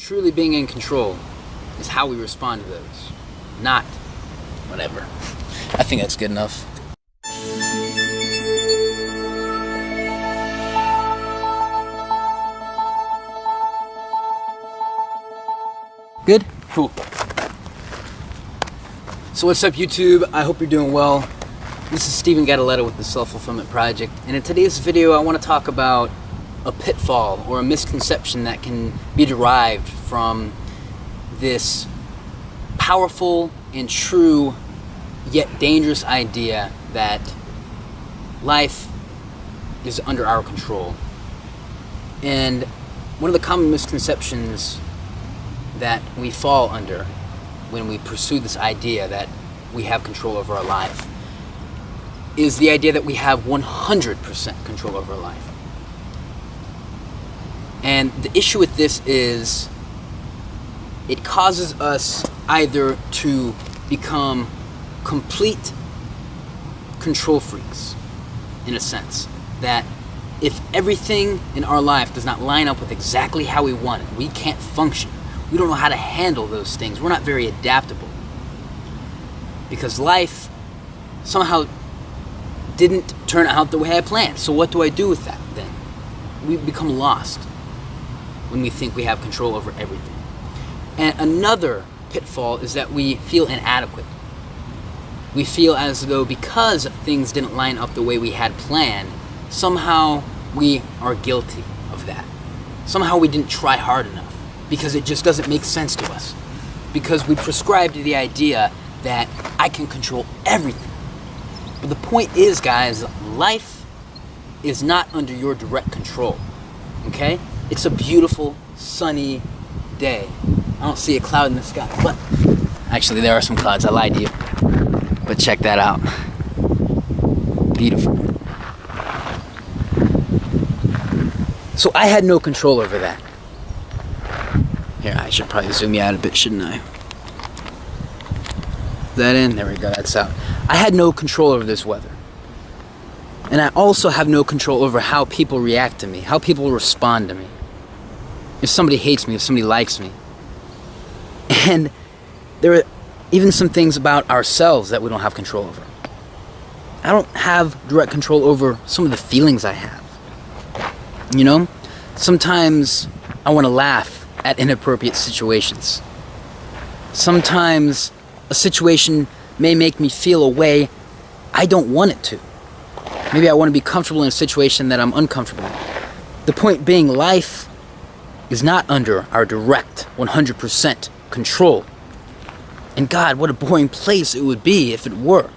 Truly being in control is how we respond to those, not whatever. I think that's good enough. Good? Cool. So what's up, YouTube? I hope you're doing well. This is Steven Gattaletta with the Self-Fulfillment Project, and in today's video I want to talk about a pitfall or a misconception that can be derived from this powerful and true yet dangerous idea that life is under our control. And one of the common misconceptions that we fall under when we pursue this idea that we have control over our life is the idea that we have 100% control over our life. And the issue with this is it causes us either to become complete control freaks, in a sense, that if everything in our life does not line up with exactly how we want it, we can't function. We don't know how to handle those things. We're not very adaptable. Because life somehow didn't turn out the way I planned. So what do I do with that then? We become lost when we think we have control over everything. And another pitfall is that we feel inadequate. We feel as though because things didn't line up the way we had planned, somehow we are guilty of that. Somehow we didn't try hard enough because it just doesn't make sense to us. Because we prescribe to the idea that I can control everything. But the point is, guys, life is not under your direct control, okay? It's a beautiful, sunny day. I don't see a cloud in the sky, but actually there are some clouds, I lied to you. But check that out. Beautiful. So I had no control over that. Here, I should probably zoom you out a bit, shouldn't I? Is that in? There we go, that's out. I had no control over this weather. And I also have no control over how people react to me, how people respond to me. If somebody hates me, if somebody likes me. And there are even some things about ourselves that we don't have control over. I don't have direct control over some of the feelings I have. You know? Sometimes I want to laugh at inappropriate situations. Sometimes a situation may make me feel a way I don't want it to. Maybe I want to be comfortable in a situation that I'm uncomfortable in. The point being, life is not under our direct 100% control. And God, what a boring place it would be if it were.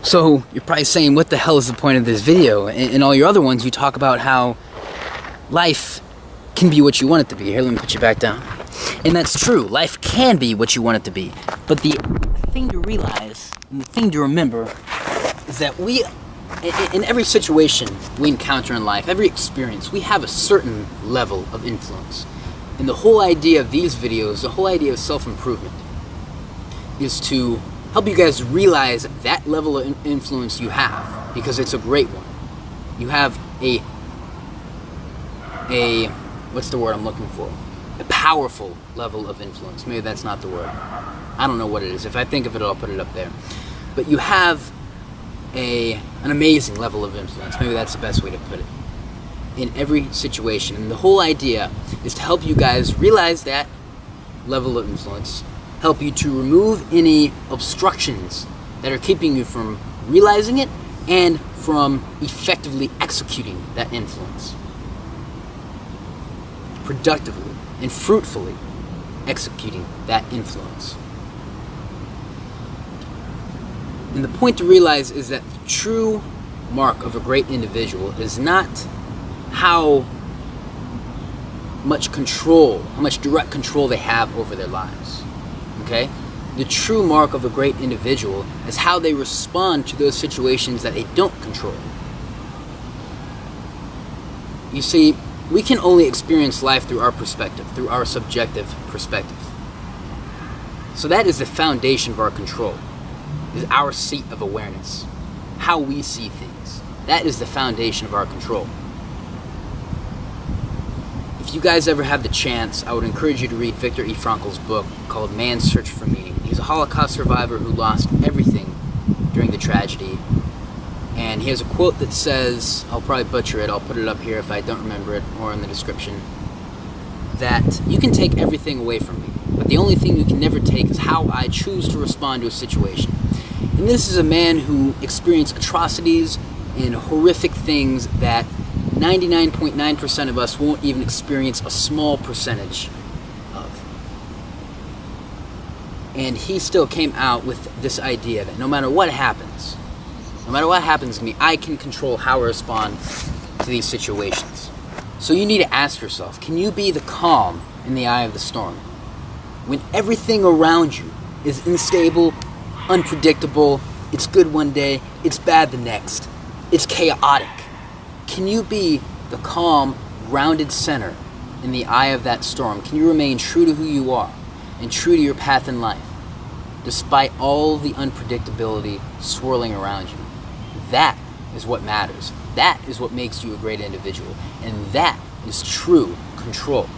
So you're probably saying, what the hell is the point of this video? In all your other ones, you talk about how life can be what you want it to be. Here, let me put you back down. And that's true. Life can be what you want it to be. But the thing to realize, and the thing to remember, is that we, in every situation we encounter in life, every experience, we have a certain level of influence. And the whole idea of these videos, the whole idea of self-improvement, is to help you guys realize that level of influence you have, because it's a great one. You have a what's the word I'm looking for? A powerful level of influence. Maybe that's not the word. I don't know what it is. If I think of it, I'll put it up there. But you have an amazing level of influence. Maybe that's the best way to put it. In every situation. And the whole idea is to help you guys realize that level of influence, help you to remove any obstructions that are keeping you from realizing it and from effectively executing that influence. Productively and fruitfully executing that influence. And the point to realize is that the true mark of a great individual is not how much control, how much direct control they have over their lives. Okay? The true mark of a great individual is how they respond to those situations that they don't control. You see, we can only experience life through our perspective, through our subjective perspective. So that is the foundation of our control, is our seat of awareness, how we see things. That is the foundation of our control. If you guys ever have the chance, I would encourage you to read Viktor E. Frankl's book called Man's Search for Meaning. He's a Holocaust survivor who lost everything during the tragedy. And he has a quote that says, I'll probably butcher it, I'll put it up here if I don't remember it, or in the description, that you can take everything away from me, but the only thing you can never take is how I choose to respond to a situation. And this is a man who experienced atrocities and horrific things that 99.9% of us won't even experience a small percentage of. And he still came out with this idea that no matter what happens to me, I can control how I respond to these situations. So you need to ask yourself, can you be the calm in the eye of the storm? When everything around you is unstable, unpredictable, it's good one day, it's bad the next, it's chaotic. Can you be the calm, grounded center in the eye of that storm? Can you remain true to who you are and true to your path in life, despite all the unpredictability swirling around you? That is what matters. That is what makes you a great individual. And that is true control.